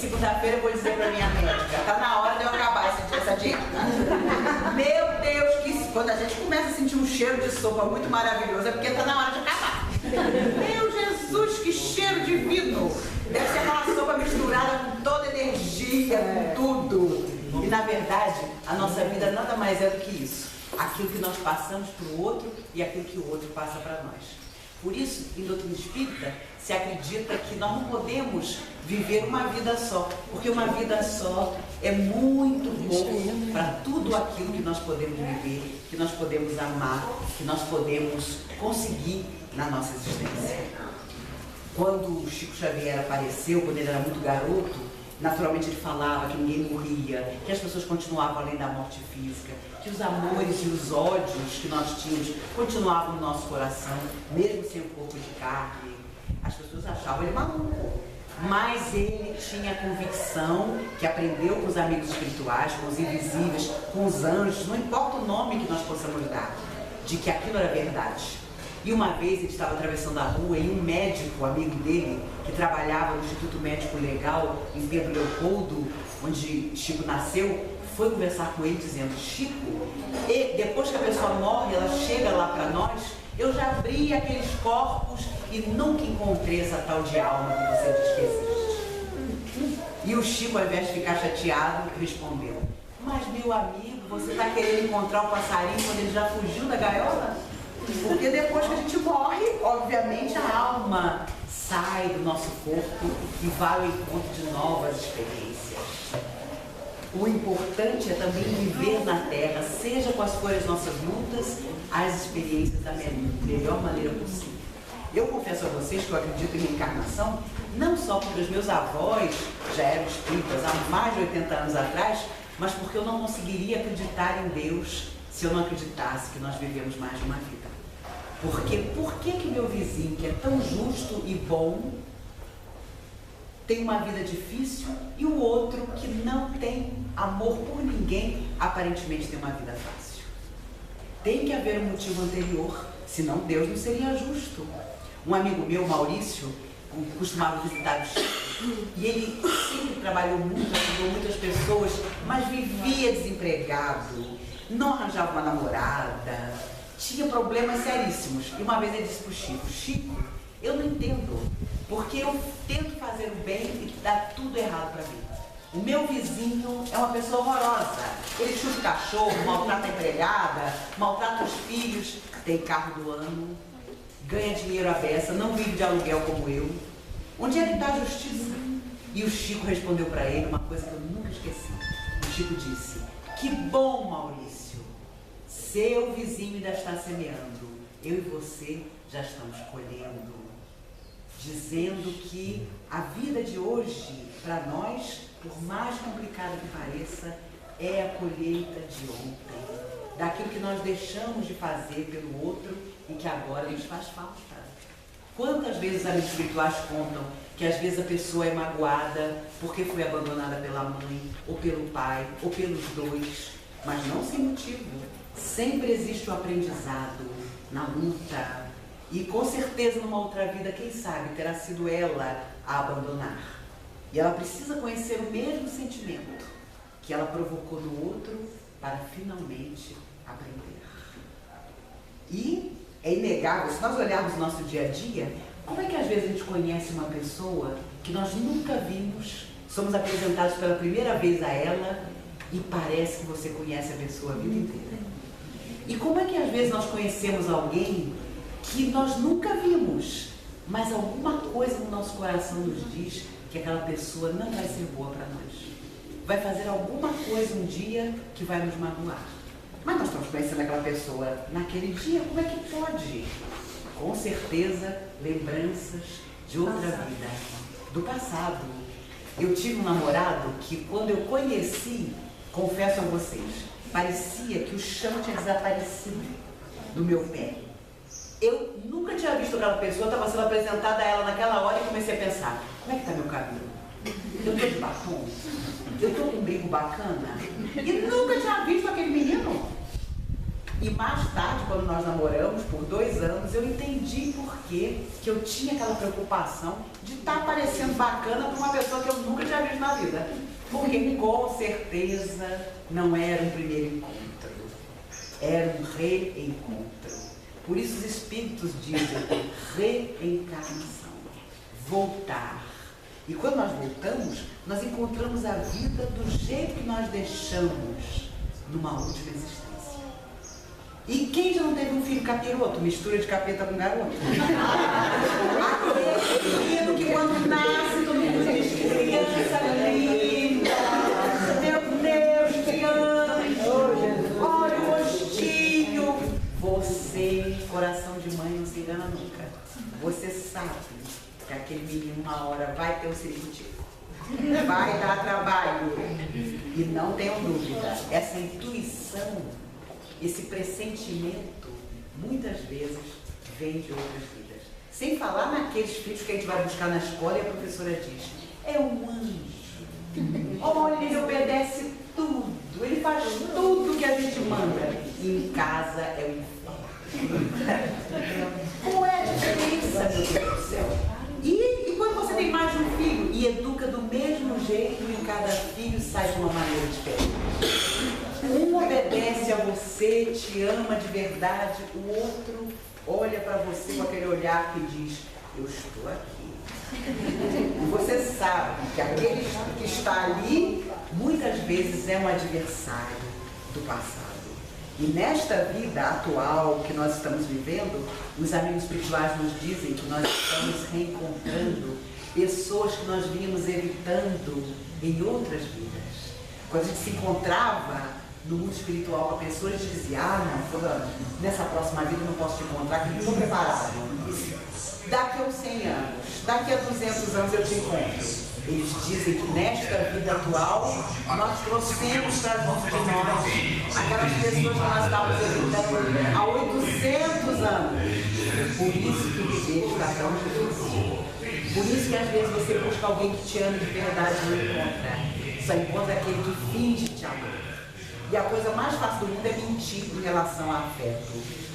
segunda-feira eu vou dizer pra minha médica, tá na hora de eu acabar essa dieta. Meu Deus, que quando a gente começa a sentir um cheiro de sopa muito maravilhoso, é porque tá na hora de acabar. Meu Jesus, que cheiro divino! Deve ser aquela sopa misturada com toda energia, com tudo. E na verdade, a nossa vida nada mais é do que isso. Aquilo que nós passamos para o outro e aquilo que o outro passa para nós. Por isso, em doutrina espírita, se acredita que nós não podemos viver uma vida só, porque uma vida só é muito pouco para tudo aquilo que nós podemos viver, que nós podemos amar, que nós podemos conseguir na nossa existência. Quando o Chico Xavier apareceu, quando ele era muito garoto, naturalmente ele falava que ninguém morria, que as pessoas continuavam além da morte física, que os amores e os ódios que nós tínhamos continuavam no nosso coração, mesmo sem o corpo de carne. As pessoas achavam ele maluco, mas ele tinha a convicção que aprendeu com os amigos espirituais, com os invisíveis, com os anjos, não importa o nome que nós possamos dar, de que aquilo era verdade. E uma vez ele estava atravessando a rua e um médico, amigo dele, que trabalhava no Instituto Médico Legal, em Pedro Leopoldo, onde Chico nasceu, foi conversar com ele dizendo: Chico, e depois que a pessoa morre, ela chega lá para nós, eu já abri aqueles corpos e nunca encontrei essa tal de alma que você diz que existe. E o Chico, ao invés de ficar chateado, respondeu: mas meu amigo, você está querendo encontrar o passarinho quando ele já fugiu da gaiola? Porque depois que a gente morre, obviamente a alma sai do nosso corpo e vai ao encontro de novas experiências. O importante é também viver na Terra, seja quais forem as nossas lutas, as experiências da melhor maneira possível. Eu confesso a vocês que eu acredito em reencarnação, não só porque os meus avós já eram espíritas há mais de 80 anos atrás, mas porque eu não conseguiria acreditar em Deus se eu não acreditasse que nós vivemos mais de uma vida. Porque por que meu vizinho, que é tão justo e bom, tem uma vida difícil e o outro que não tem amor por ninguém, aparentemente tem uma vida fácil? Tem que haver um motivo anterior, senão Deus não seria justo. Um amigo meu, Maurício, costumava visitar o Chico, e ele sempre trabalhou muito, ajudou muitas pessoas, mas vivia desempregado, não arranjava uma namorada, tinha problemas seríssimos. E uma vez ele disse para o Chico: Chico, eu não entendo, porque eu tento fazer o bem e dá tudo errado para mim. O meu vizinho é uma pessoa horrorosa, ele chuta o cachorro, maltrata a empregada, maltrata os filhos, tem carro do ano, ganha dinheiro à beça, não vive de aluguel como eu. Onde é que está a justiça? E o Chico respondeu para ele uma coisa que eu nunca esqueci. O Chico disse: que bom, Maurício, seu vizinho ainda está semeando, eu e você já estamos colhendo. Dizendo que a vida de hoje, para nós, por mais complicada que pareça, é a colheita de ontem, daquilo que nós deixamos de fazer pelo outro e que agora nos faz falta. Quantas vezes os amigos espirituais contam que às vezes a pessoa é magoada porque foi abandonada pela mãe, ou pelo pai, ou pelos dois, mas não sem motivo. Sempre existe o aprendizado na luta. E com certeza numa outra vida, quem sabe, terá sido ela a abandonar. E ela precisa conhecer o mesmo sentimento que ela provocou no outro para finalmente aprender. E é inegável, se nós olharmos o nosso dia a dia, como é que às vezes a gente conhece uma pessoa que nós nunca vimos, somos apresentados pela primeira vez a ela e parece que você conhece a pessoa a vida inteira. E como é que às vezes nós conhecemos alguém que nós nunca vimos, mas alguma coisa no nosso coração nos diz que aquela pessoa não vai ser boa para nós. Vai fazer alguma coisa um dia que vai nos magoar. Mas nós estamos conhecendo aquela pessoa naquele dia, como é que pode? Com certeza, lembranças de outra vida, do passado. Eu tive um namorado que quando eu conheci, confesso a vocês, parecia que o chão tinha desaparecido do meu pé. Eu nunca tinha visto aquela pessoa, estava sendo apresentada a ela naquela hora e comecei a pensar: como é que está meu cabelo? Eu estou de batom? Eu estou com um brinco bacana? E nunca tinha visto aquele menino. E mais tarde, quando nós namoramos por 2 anos, eu entendi por que eu tinha aquela preocupação de estar parecendo bacana para uma pessoa que eu nunca tinha visto na vida. Porque com certeza não era um primeiro encontro, era um reencontro. Por isso os espíritos dizem reencarnação, voltar. E quando nós voltamos, nós encontramos a vida do jeito que nós deixamos numa última existência. E quem já não teve um filho capiroto? Mistura de capeta com garoto. Aquele menino que quando nasce, todo mundo diz criança linda. Meu Deus, que anjo. Olha o rostinho. Você, coração de mãe, não se engana nunca. Você sabe que aquele menino uma hora vai ter um ciricutico. Vai dar trabalho. E não tenham dúvida, essa intuição, esse pressentimento, muitas vezes, vem de outras vidas. Sem falar naqueles filhos que a gente vai buscar na escola e a professora diz, é um anjo. Olha, ele obedece tudo, ele faz tudo que a gente manda. E em casa é o inferno. Qual é a diferença, meu Deus do céu? E quando você tem mais de um filho e educa do mesmo jeito, em cada filho sai de uma maneira diferente. Um obedece a você, te ama de verdade, o outro olha para você com aquele olhar que diz, eu estou aqui. E você sabe que aquele que está ali, muitas vezes é um adversário do passado. E nesta vida atual que nós estamos vivendo, os amigos espirituais nos dizem que nós estamos reencontrando pessoas que nós vínhamos evitando em outras vidas. Quando a gente se encontrava no mundo espiritual com a pessoa, a gente dizia, não, nessa próxima vida eu não posso te encontrar, porque eu não estou preparado. Daqui a uns 100 anos, daqui a 200 anos eu te encontro. Eles dizem que nesta vida atual, nós trouxemos para junto de nós aquelas pessoas que nós estávamos evitando há 800 anos. Por isso que o viver está tão difícil. Por isso que às vezes você busca alguém que te ama de verdade e não encontra. Só encontra aquele que finge te amar. E a coisa mais fácil do mundo é mentir em relação a afeto.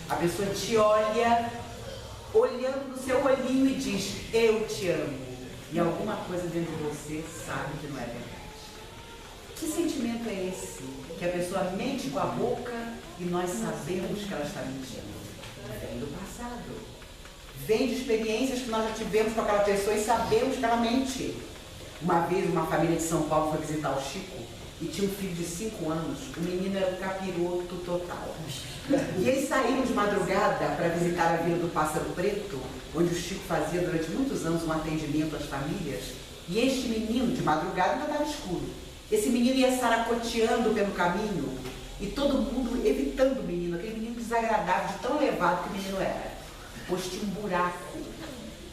A pessoa te olha, olhando no seu olhinho e diz, eu te amo. E alguma coisa dentro de você sabe que não é verdade. Que sentimento é esse? Que a pessoa mente com a boca e nós sabemos que ela está mentindo. Vem do passado. Vem de experiências que nós já tivemos com aquela pessoa e sabemos que ela mente. Uma vez uma família de São Paulo foi visitar o Chico e tinha um filho de 5 anos. O menino era um capiroto total. E eles saíram de madrugada para visitar a Vila do Pássaro Preto, onde o Chico fazia durante muitos anos um atendimento às famílias. E este menino, de madrugada, ainda estava escuro. Esse menino ia saracoteando pelo caminho e todo mundo evitando o menino, aquele menino desagradável, de tão elevado que o menino era. Pois tinha um buraco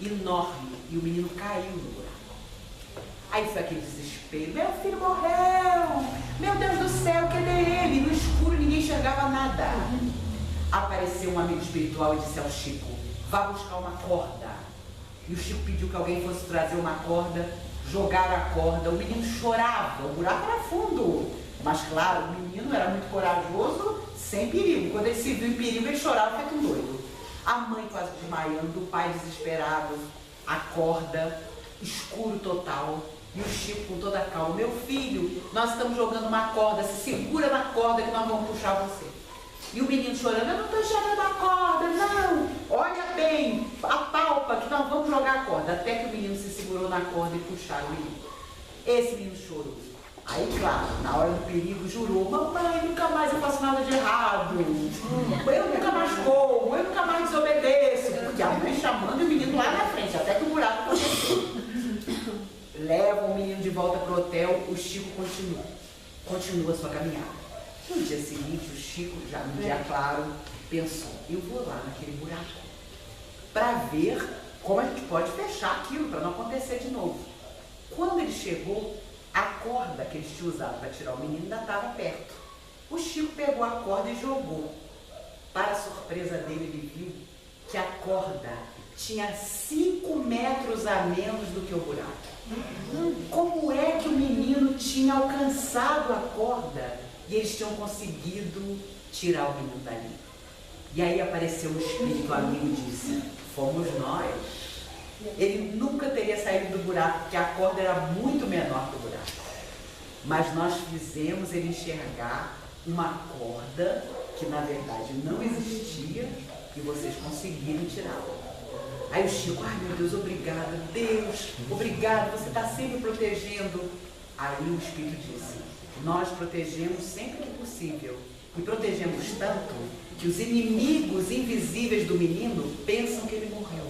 enorme e o menino caiu no buraco. Aí foi aquele desespero, meu filho morreu, meu Deus do céu, cadê ele? No escuro ninguém enxergava nada. Apareceu um amigo espiritual e disse ao Chico, vá buscar uma corda. E o Chico pediu que alguém fosse trazer uma corda, jogar a corda, o menino chorava, o buraco era fundo. Mas claro, o menino era muito corajoso, sem perigo. Quando ele se viu em perigo, ele chorava feito um doido. A mãe quase desmaiando, o pai desesperado, a corda, escuro total. E o Chico com toda a calma, meu filho, nós estamos jogando uma corda, se segura na corda que nós vamos puxar você. E o menino chorando, eu não estou jogando a corda, não, olha bem, apalpa que nós vamos jogar a corda. Até que o menino se segurou na corda e puxaram o menino. Esse menino chorou. Aí, claro, na hora do perigo, jurou, mamãe, nunca mais eu faço nada de errado, eu nunca mais corro, eu nunca mais desobedeço, porque a mãe chamando o menino lá na frente, até que o buraco aconteceu. Levam o menino de volta para o hotel, o Chico continua a sua caminhada. No dia seguinte, o Chico, já no dia claro, pensou, eu vou lá naquele buraco para ver como a gente pode fechar aquilo, para não acontecer de novo. Quando ele chegou, a corda que eles tinham usado para tirar o menino ainda estava perto. O Chico pegou a corda e jogou. Para a surpresa dele, ele viu que a corda tinha 5 metros a menos do que o buraco. Como é que o menino tinha alcançado a corda e eles tinham conseguido tirar o menino dali? E aí apareceu um espírito amigo e disse, fomos nós. Ele nunca teria saído do buraco, porque a corda era muito menor que o buraco. mas nós fizemos ele enxergar uma corda que na verdade não existia e vocês conseguiram tirá-la. Aí o Chico, ai meu Deus, obrigado, Deus, obrigado, você está sempre protegendo. Aí o Espírito disse, nós protegemos sempre que possível e protegemos tanto que os inimigos invisíveis do menino pensam que ele morreu.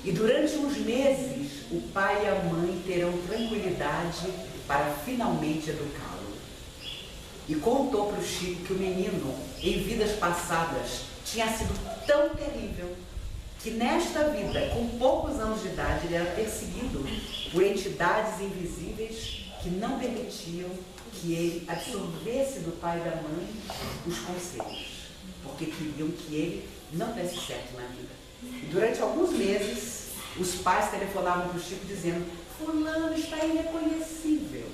E durante uns meses, o pai e a mãe terão tranquilidade para finalmente educá-lo. E contou para o Chico que o menino, em vidas passadas, tinha sido tão terrível que nesta vida, com poucos anos de idade, ele era perseguido por entidades invisíveis que não permitiam que ele absorvesse do pai e da mãe os conselhos, porque queriam que ele não desse certo na vida. E durante alguns meses, os pais telefonavam para o Chico dizendo, fulano está irreconhecível,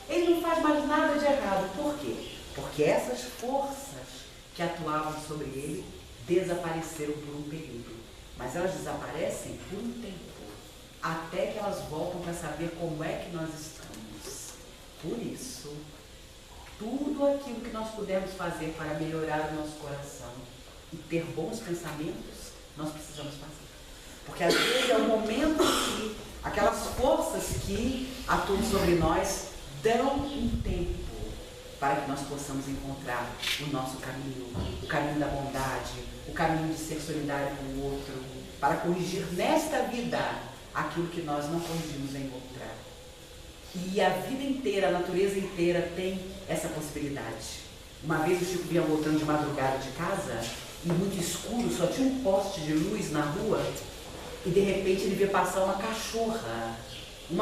ele não faz mais nada de errado. Por quê? Porque essas forças que atuavam sobre ele desapareceram por um período, mas elas desaparecem por um tempo, até que elas voltam para saber como é que nós estamos. Por isso, tudo aquilo que nós pudermos fazer para melhorar o nosso coração e ter bons pensamentos, nós precisamos fazer. Porque às vezes é o momento que aquelas forças que atuam sobre nós dão um tempo para que nós possamos encontrar o nosso caminho, o caminho da bondade, o caminho de ser solidário com o outro, para corrigir nesta vida aquilo que nós não corrigimos em outra. E a vida inteira, a natureza inteira tem essa possibilidade. Uma vez o Chico vinha voltando de madrugada de casa e muito escuro, só tinha um poste de luz na rua e de repente ele vê passar uma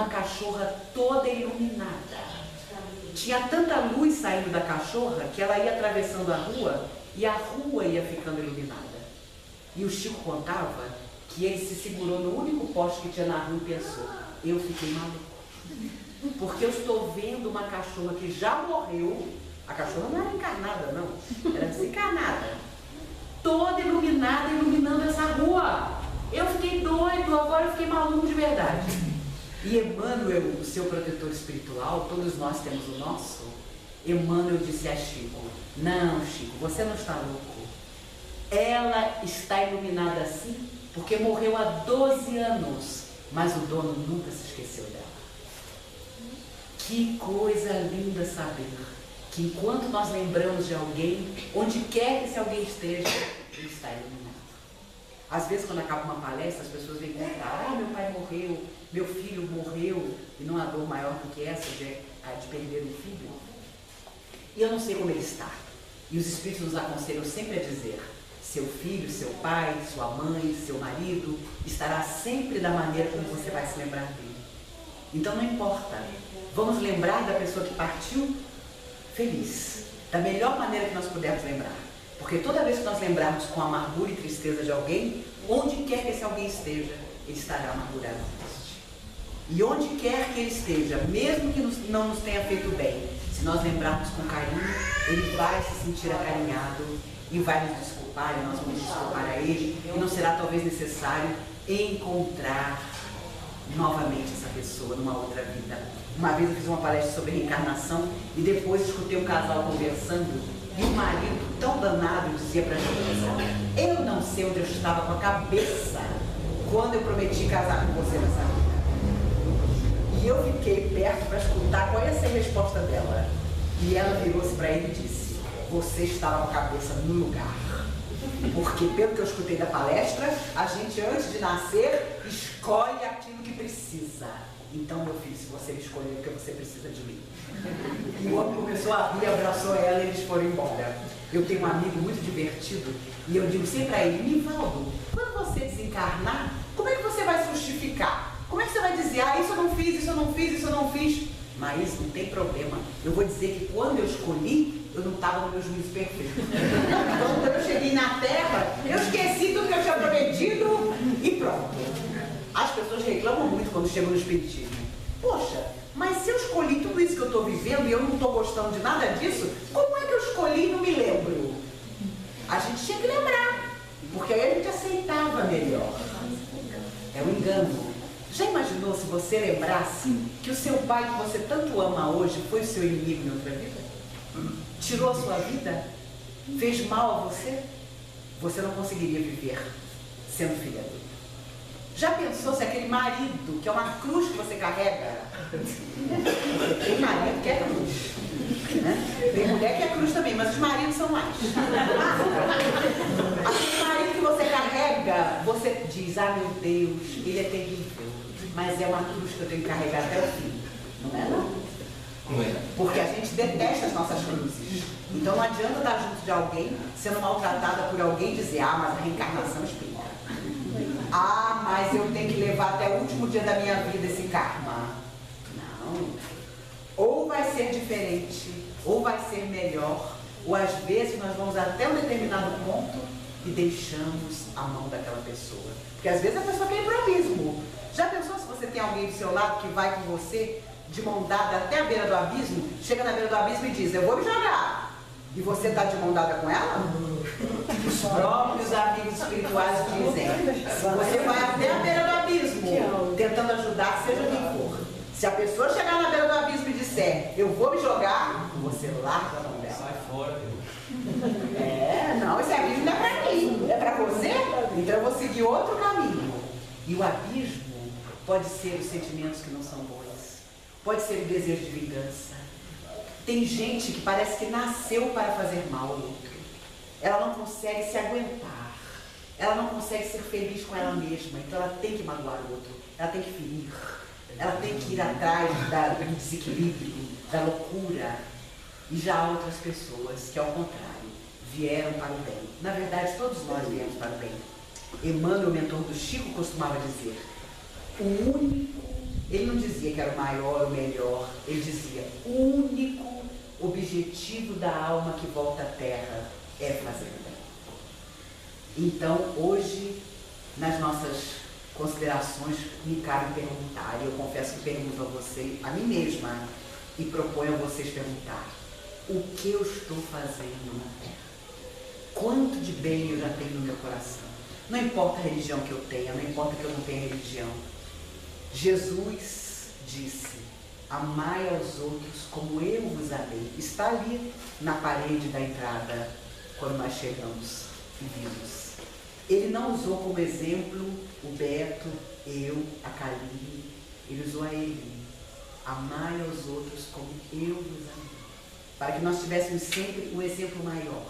cachorra toda iluminada. Tinha tanta luz saindo da cachorra que ela ia atravessando a rua e a rua ia ficando iluminada. E o Chico contava que ele se segurou no único poste que tinha na rua e pensou, eu fiquei maluco. Porque eu estou vendo uma cachorra que já morreu, a cachorra não era encarnada não, era desencarnada, toda iluminada, iluminando essa rua. Eu fiquei doido, agora eu fiquei maluco de verdade. E Emmanuel, o seu protetor espiritual, todos nós temos o nosso, Emmanuel disse a Chico, não Chico, você não está louco, ela está iluminada assim porque morreu há 12 anos, mas o dono nunca se esqueceu dela. Que coisa linda saber que enquanto nós lembramos de alguém, onde quer que esse alguém esteja, ele está iluminado. Às vezes quando acaba uma palestra, as pessoas vêm contar, meu pai morreu, meu filho morreu, e não há dor maior do que essa de perder um filho. E eu não sei como ele está. E os Espíritos nos aconselham sempre a dizer, seu filho, seu pai, sua mãe, seu marido, estará sempre da maneira como você vai se lembrar dele. Então não importa, vamos lembrar da pessoa que partiu feliz, da melhor maneira que nós pudermos lembrar. Porque toda vez que nós lembrarmos com amargura e tristeza de alguém, onde quer que esse alguém esteja, ele estará amargurado e triste. E onde quer que ele esteja, mesmo que não nos tenha feito bem, se nós lembrarmos com carinho, ele vai se sentir acarinhado e vai nos desculpar, e nós vamos desculpar a ele, e não será talvez necessário encontrar novamente essa pessoa numa outra vida. Uma vez eu fiz uma palestra sobre reencarnação e depois escutei um casal conversando e o marido, tão danado, dizia para a esposa, eu não sei onde eu estava com a cabeça quando eu prometi casar com você nessa vida. E eu fiquei perto para escutar qual ia ser a resposta dela. E ela virou-se para ele e disse, você estava com a cabeça no lugar. Porque pelo que eu escutei da palestra, a gente antes de nascer escolhe aquilo que precisa. Então, meu filho, se você me escolheu, porque você precisa de mim. E o homem começou a rir, abraçou ela e eles foram embora. Eu tenho um amigo muito divertido e eu digo sempre a ele, Nivaldo, quando você desencarnar, como é que você vai se justificar? Como é que você vai dizer, isso eu não fiz, isso eu não fiz, isso eu não fiz? Mas não tem problema. Eu vou dizer que quando eu escolhi, eu não estava no meu juízo perfeito. Então, quando eu cheguei na Terra, eu esqueci tudo que eu tinha prometido e pronto. As pessoas reclamam muito quando chegam no Espiritismo. Poxa, mas se eu escolhi tudo isso que eu estou vivendo e eu não estou gostando de nada disso, como é que eu escolhi e não me lembro? A gente tinha que lembrar, porque aí a gente aceitava melhor. É um engano. Já imaginou se você lembrasse que o seu pai que você tanto ama hoje foi o seu inimigo em outra vida? Tirou a sua vida? Fez mal a você? Você não conseguiria viver sendo filha dele. Já pensou se aquele marido, que é uma cruz que você carrega? Tem marido que é cruz, né? Tem mulher que é cruz também, mas os maridos são mais. Aquele marido que você carrega, você diz, ah, meu Deus, ele é terrível, mas é uma cruz que eu tenho que carregar até o fim. Não é, não? Não é. Porque a gente detesta as nossas cruzes. Então não adianta estar junto de alguém, sendo maltratada por alguém e dizer, ah, mas a reencarnação explica. Ah, mas eu tenho que levar até o último dia da minha vida esse karma. Não. Ou vai ser diferente, ou vai ser melhor, ou às vezes nós vamos até um determinado ponto e deixamos a mão daquela pessoa. Porque às vezes a pessoa quer ir para o abismo. Já pensou se você tem alguém do seu lado que vai com você de mão dada até a beira do abismo, chega na beira do abismo e diz, eu vou me jogar. E você está de mão dada com ela? Os próprios amigos espirituais dizem, você vai até a beira do abismo, tentando ajudar, seja quem for. Se a pessoa chegar na beira do abismo e disser, eu vou me jogar, você larga a mão dela. Sai fora, Não, esse abismo não é para mim, é para você, então eu vou seguir outro caminho. E o abismo pode ser os sentimentos que não são bons, pode ser o desejo de vingança. Tem gente que parece que nasceu para fazer mal ao outro. Ela não consegue se aguentar. Ela não consegue ser feliz com ela mesma. Então ela tem que magoar o outro. Ela tem que ferir. Ela tem que ir atrás do desequilíbrio, da loucura. E já há outras pessoas que, ao contrário, vieram para o bem. Na verdade, todos nós viemos para o bem. Emmanuel, o mentor do Chico, costumava dizer, o único, ele não dizia que era o maior, o melhor, ele dizia, o único objetivo da alma que volta à Terra é fazer o bem. Então, hoje, nas nossas considerações, me cabe perguntar, e eu confesso que pergunto a você, a mim mesma, e proponho a vocês perguntar, o que eu estou fazendo na Terra? Quanto de bem eu já tenho no meu coração? Não importa a religião que eu tenha, não importa que eu não tenha religião. Jesus disse, amai aos outros como eu vos amei. Está ali na parede da entrada, quando nós chegamos e vimos. Ele não usou como exemplo o Beto, eu, a Kaline. Ele usou a ele. Amai aos outros como eu vos amei. Para que nós tivéssemos sempre um exemplo maior.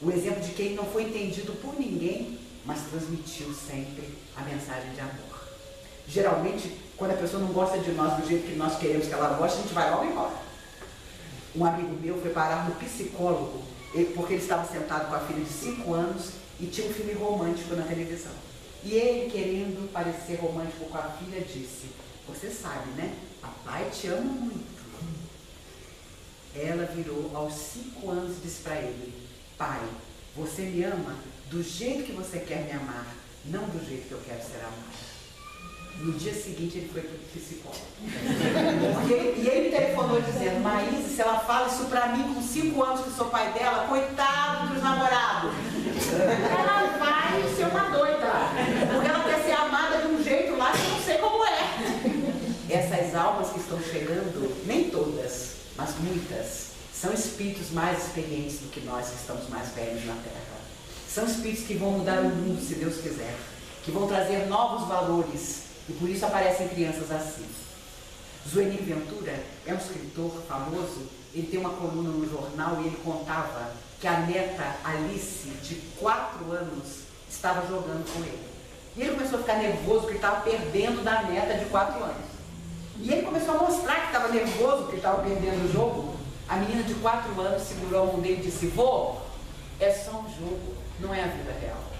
O exemplo de quem não foi entendido por ninguém, mas transmitiu sempre a mensagem de amor. Geralmente, quando a pessoa não gosta de nós do jeito que nós queremos que ela goste, a gente vai logo embora. Um amigo meu foi parar no psicólogo, porque ele estava sentado com a filha de 5 anos e tinha um filme romântico na televisão. E ele, querendo parecer romântico com a filha, disse, você sabe, né? Papai te ama muito. Ela virou aos 5 anos e disse para ele, pai, você me ama do jeito que você quer me amar, não do jeito que eu quero ser amada. No dia seguinte ele foi para o psicólogo. E ele telefonou dizendo, Maísa, se ela fala isso para mim com 5 anos que sou pai dela, coitado dos namorados. Ela vai ser uma doida. Porque ela quer ser amada de um jeito lá que eu não sei como é. Essas almas que estão chegando, nem todas, mas muitas, são espíritos mais experientes do que nós que estamos mais velhos na Terra. São espíritos que vão mudar o mundo, se Deus quiser. Que vão trazer novos valores. E por isso aparecem crianças assim. Zuenir Ventura é um escritor famoso. Ele tem uma coluna no jornal e ele contava que a neta Alice, de 4 anos, estava jogando com ele. E ele começou a ficar nervoso porque ele estava perdendo da neta de 4 anos. E ele começou a mostrar que estava nervoso porque estava perdendo o jogo. A menina de 4 anos segurou a mão dele e disse, vô, é só um jogo, não é a vida real.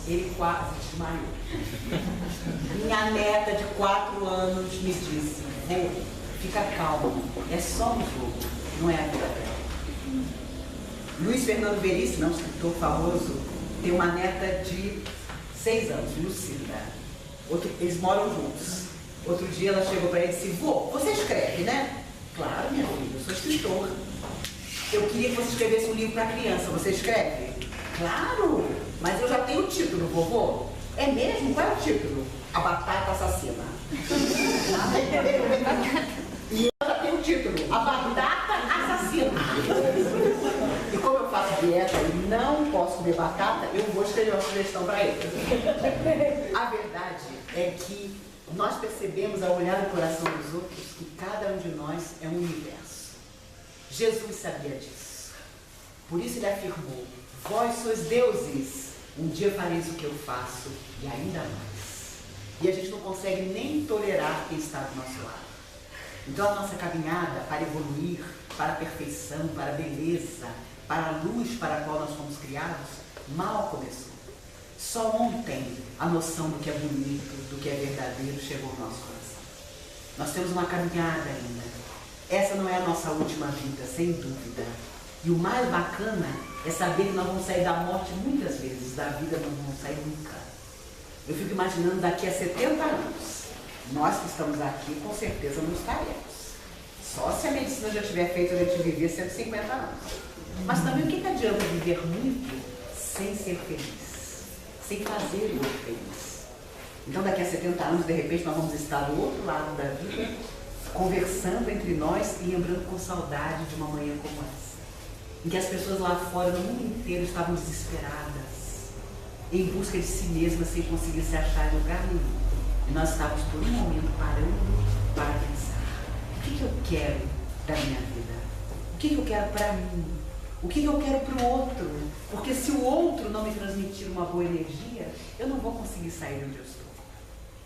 Ele quase desmaiou. Minha neta de 4 anos me disse, vô, fica calmo, é só um jogo, não é a vida real. Luiz Fernando Veríssimo, um escritor famoso, tem uma neta de 6 anos, Lucinda. Eles moram juntos. Outro dia ela chegou para ele e disse, vô, você escreve, né? Claro, minha filha, eu sou escritor. Eu queria que você escrevesse um livro para criança, você escreve? Claro, mas eu já tenho o título, vovô. É mesmo? Qual é o título? A Batata Assassina. E eu já tenho o título, A Batata Assassina. E como eu faço dieta e não posso comer batata, eu vou escrever uma sugestão para ele. A verdade é que nós percebemos ao olhar o coração dos outros que cada um de nós é um universo. Jesus sabia disso. Por isso ele afirmou: vós sois deuses, um dia fareis o que eu faço e ainda mais. E a gente não consegue nem tolerar quem está do nosso lado. Então a nossa caminhada para evoluir, para a perfeição, para a beleza, para a luz para a qual nós fomos criados, mal começou. Só ontem a noção do que é bonito, do que é verdadeiro chegou ao nosso coração. Nós temos uma caminhada ainda. Essa não é a nossa última vida, sem dúvida. E o mais bacana é saber que nós vamos sair da morte muitas vezes, da vida não vamos sair nunca. Eu fico imaginando daqui a 70 anos, nós que estamos aqui com certeza não estaremos. Só se a medicina já tiver feito a gente viver 150 anos. Mas também o que adianta viver muito sem ser feliz, sem fazer o outro feliz? Então daqui a 70 anos, de repente, nós vamos estar do outro lado da vida, conversando entre nós e lembrando com saudade de uma manhã como essa, em que as pessoas lá fora, no mundo inteiro, estavam desesperadas, em busca de si mesmas, sem conseguir se achar em lugar nenhum. E nós estávamos por um momento parando para pensar: o que eu quero da minha vida? O que eu quero para mim? O que eu quero para o outro? Porque se o outro não me transmitir uma boa energia, eu não vou conseguir sair de onde eu estou.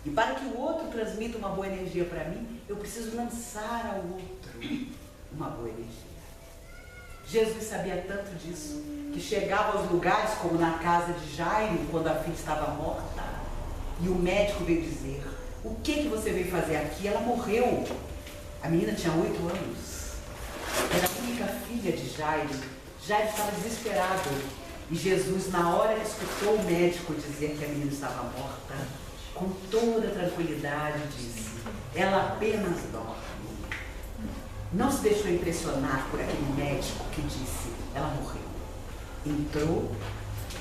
E para que o outro transmita uma boa energia para mim, eu preciso lançar ao outro uma boa energia. Jesus sabia tanto disso, que chegava aos lugares como na casa de Jairo, quando a filha estava morta, e o médico veio dizer: o que você veio fazer aqui? Ela morreu. A menina tinha 8 anos. Era a única filha de Jairo. Jairo estava desesperado. E Jesus, na hora que escutou o médico dizer que a menina estava morta, com toda tranquilidade disse: ela apenas dorme. Não se deixou impressionar por aquele médico que disse: ela morreu. Entrou,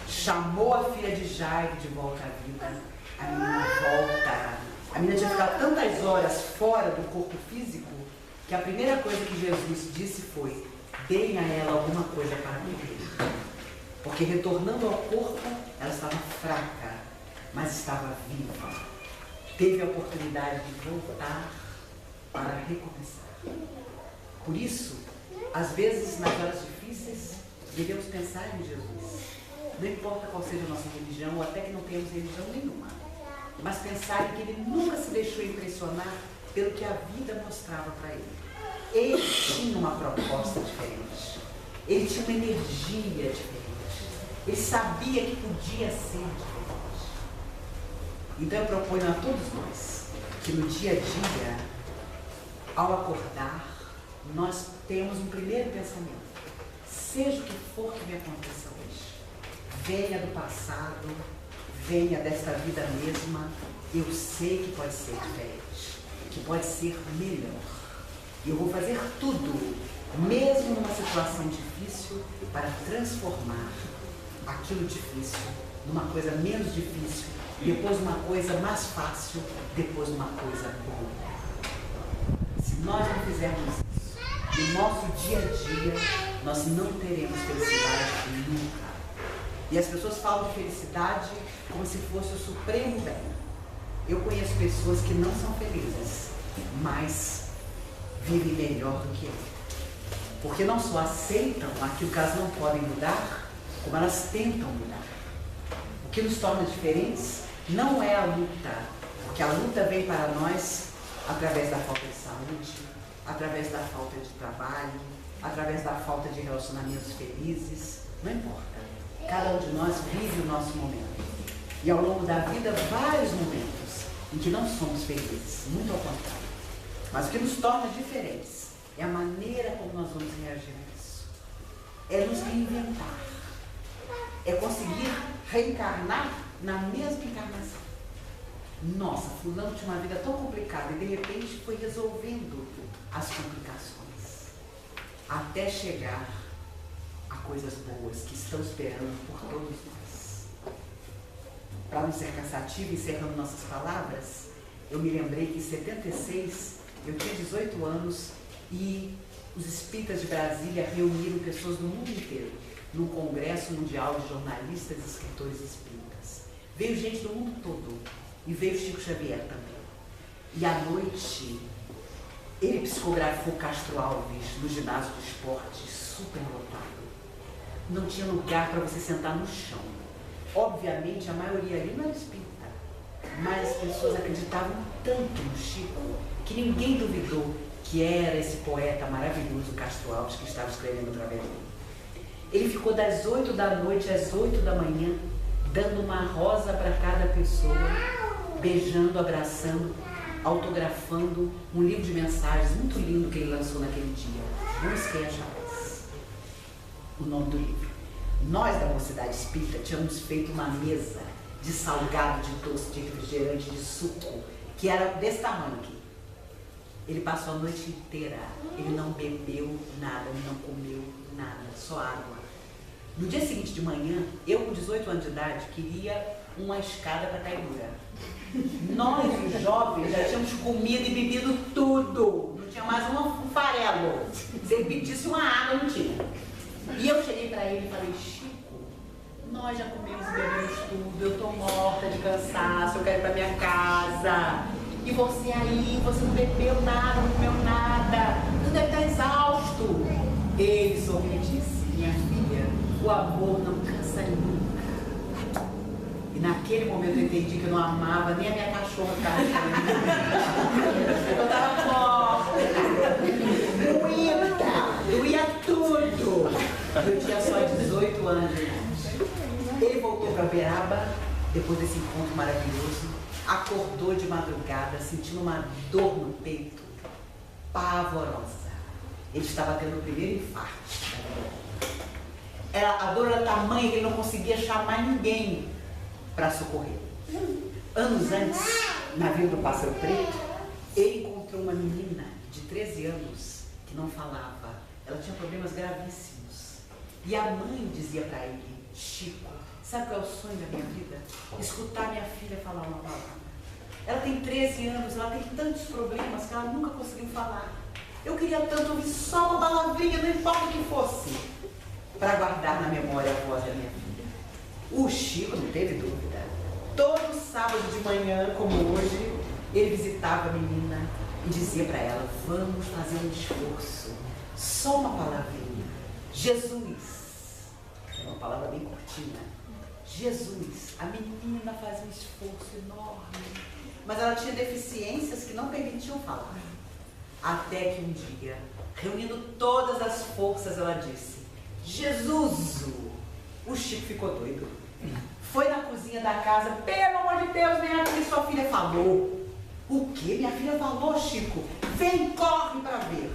chamou a filha de Jairo de volta à vida. A menina volta. A menina tinha ficado tantas horas fora do corpo físico que a primeira coisa que Jesus disse foi: deem a ela alguma coisa para comer. Porque retornando ao corpo, ela estava fraca, mas estava viva. Teve a oportunidade de voltar para recomeçar. Por isso, às vezes, nas horas difíceis, devemos pensar em Jesus. Não importa qual seja a nossa religião, ou até que não temos religião nenhuma, mas pensar que ele nunca se deixou impressionar pelo que a vida mostrava para ele. Ele tinha uma proposta diferente. Ele tinha uma energia diferente. Ele sabia que podia ser diferente. Então eu proponho a todos nós que no dia a dia, ao acordar, nós temos um primeiro pensamento: seja o que for que me aconteça hoje, venha do passado, venha desta vida mesma, eu sei que pode ser diferente, que pode ser melhor. E eu vou fazer tudo, mesmo numa situação difícil, para transformar aquilo difícil numa coisa menos difícil, depois uma coisa mais fácil, depois uma coisa boa. Se nós não fizermos isso, no nosso dia a dia, nós não teremos felicidade nunca. E as pessoas falam de felicidade como se fosse o supremo bem. Eu conheço pessoas que não são felizes, mas vivem melhor do que eu. Porque não só aceitam aquilo que elas não podem mudar, como elas tentam mudar. O que nos torna diferentes não é a luta, porque a luta vem para nós através da falta de saúde, através da falta de trabalho, através da falta de relacionamentos felizes, não importa. Cada um de nós vive o nosso momento. E ao longo da vida, vários momentos em que não somos felizes, muito ao contrário. Mas o que nos torna diferentes é a maneira como nós vamos reagir a isso. É nos reinventar. É conseguir reencarnar na mesma encarnação. Nossa, fulano tinha uma vida tão complicada e de repente foi resolvendo as complicações. Até chegar a coisas boas que estão esperando por todos nós. para não ser cansativo, encerrando nossas palavras, eu me lembrei que em 76 eu tinha 18 anos e os espíritas de Brasília reuniram pessoas do mundo inteiro num congresso mundial de jornalistas e escritores espíritas. Veio gente do mundo todo e veio Chico Xavier também. E à noite ele psicografou Castro Alves no ginásio do esporte, super lotado. Não tinha lugar para você sentar no chão. Obviamente a maioria ali não era espírita, mas as pessoas acreditavam tanto no Chico que ninguém duvidou que era esse poeta maravilhoso Castro Alves que estava escrevendo através dele. Ele ficou das 8 da noite às 8 da manhã, dando uma rosa para cada pessoa, beijando, abraçando, autografando um livro de mensagens muito lindo que ele lançou naquele dia. Busquem as chaves. O nome do livro. Nós da Mocidade Espírita tínhamos feito uma mesa de salgado, de doce, de refrigerante, de suco, que era desse tamanho aqui. Ele passou a noite inteira, ele não bebeu nada, ele não comeu nada, só água. No dia seguinte de manhã, eu com 18 anos de idade, queria uma escada para caidura. Nós, os jovens, já tínhamos comido e bebido tudo. Não tinha mais um farelo. Se ele pedisse uma água, não tinha. E eu cheguei para ele e falei, Chico, nós já comemos e bebemos tudo, eu estou morta de cansaço, eu quero ir para minha casa. E você aí, você não bebeu nada, não comeu nada, você deve estar exausto. Ele sorriu e disse, minha filha, o amor não cansa nunca. E naquele momento eu entendi que eu não amava nem a minha cachorra que estava eu estava morta, doía tudo. Eu tinha só 18 anos de idade. Ele voltou para Uberaba, depois desse encontro maravilhoso, acordou de madrugada, sentindo uma dor no peito pavorosa. Ele estava tendo o primeiro infarto. A dor era tamanha que ele não conseguia chamar ninguém para socorrer. Anos antes, na Vila do Pássaro Preto, ele encontrou uma menina de 13 anos que não falava. Ela tinha problemas gravíssimos. E a mãe dizia para ele, Chico, sabe qual é o sonho da minha vida? Escutar minha filha falar uma palavra. Ela tem 13 anos, ela tem tantos problemas que ela nunca conseguiu falar. Eu queria tanto ouvir só uma palavrinha, não importa o que fosse, para guardar na memória a voz da minha filha. O Chico não teve dúvida. Todo sábado de manhã, como hoje, ele visitava a menina e dizia para ela, vamos fazer um esforço, só uma palavrinha. Jesus. É uma palavra bem curtinha. Jesus. A menina fazia um esforço enorme, mas ela tinha deficiências que não permitiam falar. Até que um dia, reunindo todas as forças, ela disse, Jesus! O Chico ficou doido. Foi na cozinha da casa, pelo amor de Deus, vem aqui, sua filha falou. O quê? Minha filha falou, Chico? Vem, corre para ver.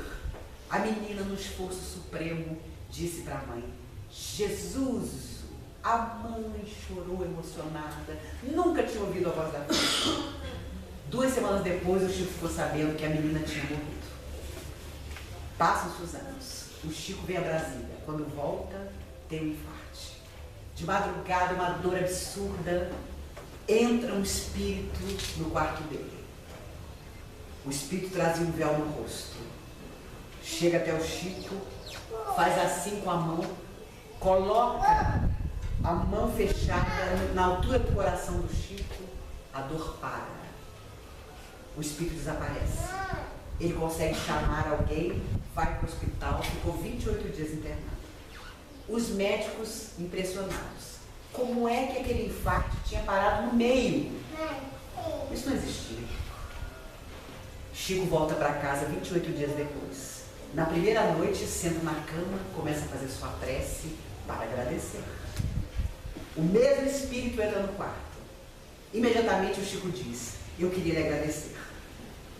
A menina, no esforço supremo, disse para a mãe, Jesus! A mãe chorou emocionada, nunca tinha ouvido a voz da filha. 2 semanas depois, o Chico ficou sabendo que a menina tinha morrido. Passam-se os anos. O Chico vem a Brasília. Quando volta, tem um infarto. De madrugada, uma dor absurda. Entra um espírito no quarto dele. O espírito trazia um véu no rosto. Chega até o Chico, faz assim com a mão, coloca a mão fechada na altura do coração do Chico, a dor para. O espírito desaparece. Ele consegue chamar alguém, vai para o hospital, ficou 28 dias internado. Os médicos impressionados. Como é que aquele infarto tinha parado no meio? Isso não existia. Chico volta para casa 28 dias depois. Na primeira noite, senta na cama, começa a fazer sua prece para agradecer. O mesmo espírito entra no quarto. Imediatamente o Chico diz, eu queria lhe agradecer.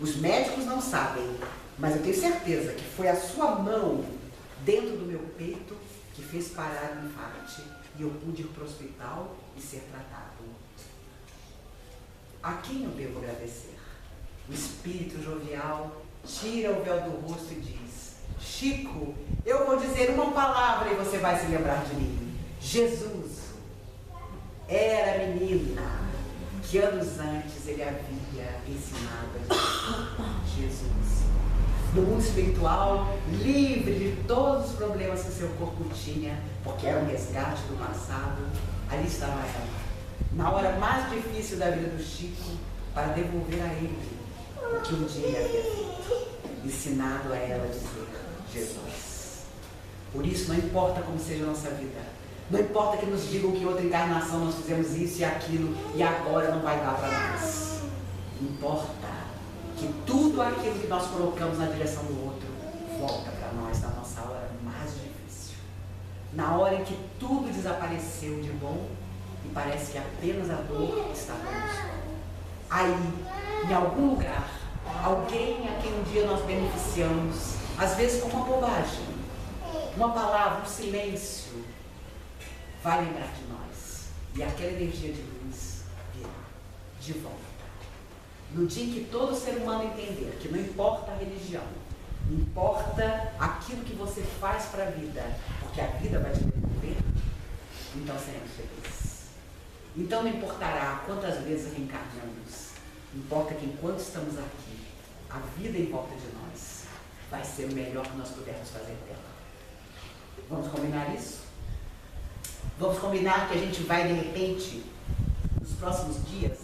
Os médicos não sabem, mas eu tenho certeza que foi a sua mão dentro do meu peito que fez parar o infarto e eu pude ir para o hospital e ser tratado. A quem eu devo agradecer? O espírito jovial tira o véu do rosto e diz, Chico, eu vou dizer uma palavra e você vai se lembrar de mim. Jesus. Era a menina. que anos antes ele havia ensinado a Jesus. No mundo espiritual, livre de todos os problemas que seu corpo tinha, porque era um resgate do passado, ali estava ela, na hora mais difícil da vida do Chico, para devolver a ele o que um dia ele havia feito, ensinado a ela a dizer: Jesus. Por isso, não importa como seja a nossa vida, não importa que nos digam que em outra encarnação nós fizemos isso e aquilo e agora não vai dar para nós. Importa que tudo aquilo que nós colocamos na direção do outro volta para nós na nossa hora mais difícil. Na hora em que tudo desapareceu de bom e parece que apenas a dor está conosco. Aí, em algum lugar, alguém a quem um dia nós beneficiamos, às vezes com uma bobagem, uma palavra, um silêncio, vai lembrar de nós. E aquela energia de luz virá de volta. No dia em que todo ser humano entender que não importa a religião, importa aquilo que você faz para a vida, porque a vida vai te devolver, então seremos felizes. Então não importará quantas vezes reencarnamos, importa que enquanto estamos aqui, a vida em volta de nós vai ser o melhor que nós pudermos fazer dela. Vamos combinar isso? Vamos combinar que a gente vai, de repente, nos próximos dias,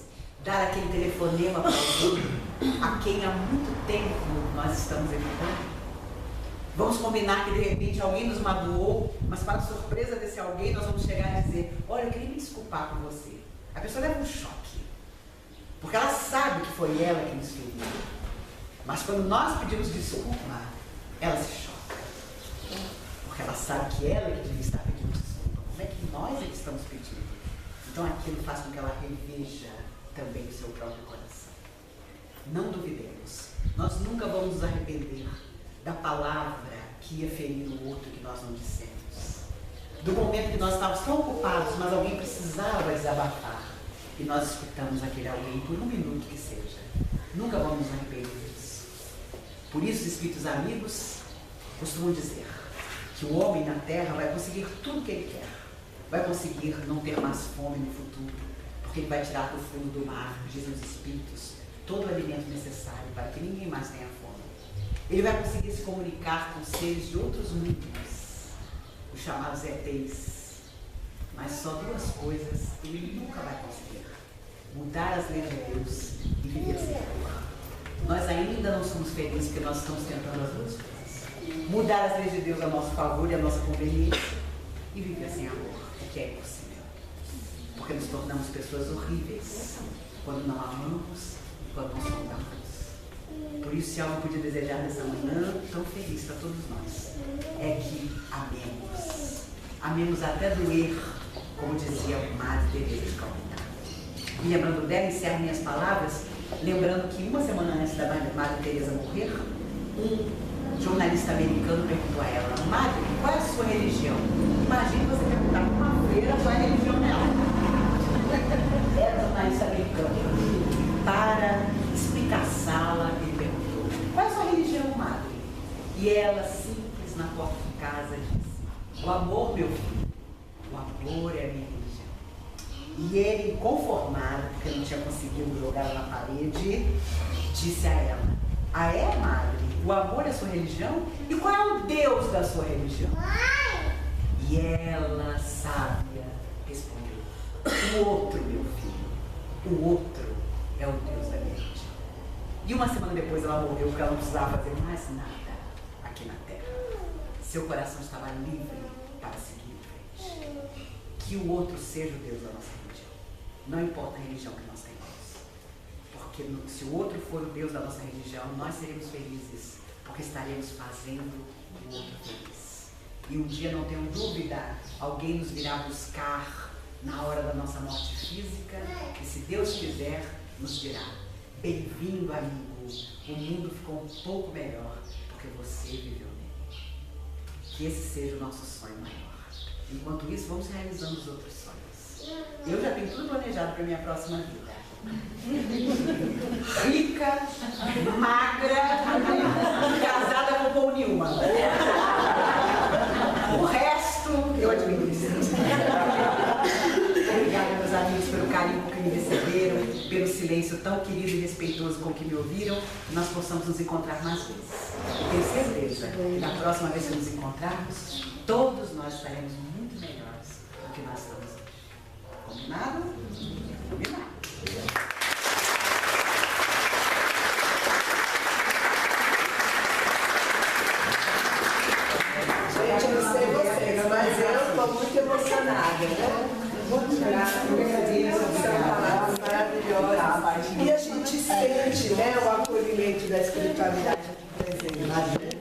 dar aquele telefonema para alguém a quem há muito tempo nós estamos evitando? Vamos combinar que, de repente, alguém nos magoou, mas para surpresa desse alguém, nós vamos chegar e dizer: olha, eu queria me desculpar por você. A pessoa leva um choque, porque ela sabe que foi ela que nos feriu. Mas quando nós pedimos desculpa, ela se choca, porque ela sabe que ela é que devia estar pedindo desculpa. Como é que nós é que estamos pedindo? Então aquilo faz com que ela reveja também o seu próprio coração. Não duvidemos. Nós nunca vamos nos arrepender da palavra que ia ferir o outro que nós não dissemos. Do momento que nós estávamos tão ocupados, mas alguém precisava desabafar, e nós escutamos aquele alguém por um minuto que seja. Nunca vamos nos arrepender disso. Por isso, os espíritos amigos costumam dizer que o homem na Terra vai conseguir tudo que ele quer. Vai conseguir não ter mais fome no futuro, porque ele vai tirar do fundo do mar, Jesus Espíritos, todo o alimento necessário para que ninguém mais tenha fome. Ele vai conseguir se comunicar com seres de outros mundos, os chamados ETs. Mas só duas coisas ele nunca vai conseguir: mudar as leis de Deus e viver sem amor. Nós ainda não somos felizes porque nós estamos tentando as duas coisas: mudar as leis de Deus a nosso favor e a nossa conveniência e viver sem amor, o que é impossível. Porque nos tornamos pessoas horríveis quando não amamos e quando não saudamos. Por isso, se algo podia desejar nessa manhã tão feliz para todos nós, é que amemos. Amemos até doer, como dizia Madre Teresa de Calcutá. E lembrando dela, encerro minhas palavras, lembrando que uma semana antes da Madre Teresa morrer, um jornalista americano perguntou a ela: Madre, qual é a sua religião? Imagine você perguntar para uma freira qual é a religião dela. Era um jornalista americano. Para espicaçá-la, ele perguntou: qual é a sua religião, Madre? E ela, simples, na porta de casa, disse: o amor, meu filho, o amor é a minha religião. E ele, inconformado, porque não tinha conseguido jogar na parede, disse a ela: ah, é, Madre? O amor é a sua religião? E qual é o Deus da sua religião? E ela, sábia, respondeu: o outro, meu filho, o outro é o Deus da minha religião. E uma semana depois ela morreu porque ela não precisava fazer mais nada aqui na Terra. Seu coração estava livre para seguir em frente. Que o outro seja o Deus da nossa religião. Não importa a religião que nós tenhamos. Porque se o outro for o Deus da nossa religião, nós seremos felizes, porque estaremos fazendo o outro feliz. E um dia, não tenho dúvida, alguém nos virá buscar na hora da nossa morte física, e se Deus quiser, nos dirá: bem-vindo, amigo, o mundo ficou um pouco melhor, porque você viveu nele. Que esse seja o nosso sonho maior. Enquanto isso, vamos realizando os outros sonhos. Eu já tenho tudo planejado para a minha próxima vida. Rica, magra, casada com Paul Newman. O resto, eu administro. Obrigada, meus amigos, pelo carinho que me receberam. silêncio tão querido e respeitoso com que me ouviram, nós possamos nos encontrar mais vezes. Tenho certeza que da próxima vez que nos encontrarmos, todos nós estaremos muito melhores do que nós estamos hoje. Combinado? Combinado. Gente, eu não sei vocês, mas eu estou muito emocionada, né? Muito grata, são palavras maravilhosas. E a gente sente, né, o acolhimento da espiritualidade aqui presente.